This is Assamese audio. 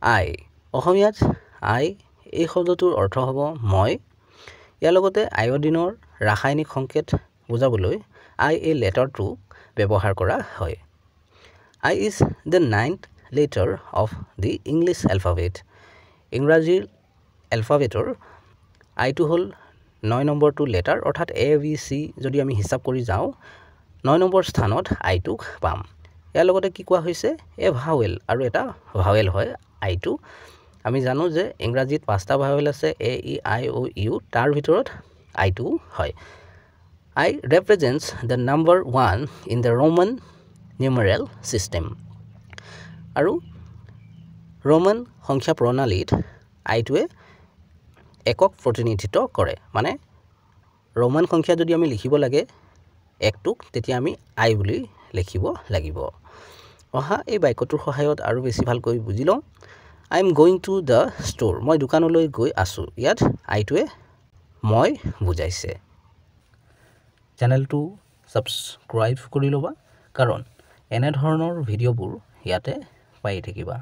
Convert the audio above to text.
আই অসমীয়াত আই এই শব্দটোৰ অৰ্থ হ'ব মই ইয়াৰ লগতে আয়োডিনৰ ৰাসায়নিক সংকেত বুজাবলৈ আই এই লেটাৰটো ব্যৱহাৰ কৰা হয় I is the 9th letter of the English alphabet ইংৰাজীৰ এলফাবেটৰ আইটো হ'ল 9 নম্বৰটো লেটাৰ অৰ্থাৎ ABC যদি আমি হিচাপ কৰি যাওঁ 9 নম্বৰ স্থানত আইটোক পাম ইয়াৰ লগতে কি কোৱা হৈছে এ ভাৱেল আৰু এটা ভাৱেল হয় আইটো আমি জানো যে ইংৰাজীত পাঁচটা ভাৱেল আছে এ ই আই ও ইউ তাৰ ভিতৰত আইটো হয় I represents the number 1 in the Roman numeral system আৰু ৰোমান সংখ্যা প্ৰণালীত আইটোৱে একক প্ৰতিনিধিত্ব কৰে মানে ৰোমান সংখ্যা যদি আমি লিখিব লাগে একটোক তেতিয়া আমি আই বুলি লিখিব লাগিব অহা এই বাক্যটোৰ সহায়ত আৰু বেছি ভালকৈ বুজি লওঁ I am going to the store মই দোকানলৈ গৈ আছো ইয়াত আইটোৱে মই বুজাইছে চেনেলটো সাবস্ক্ৰাইব কৰি ল'বা কাৰণ এনে ধৰণৰ ভিডিঅ'বোৰ ইয়াতে পাই থাকিবা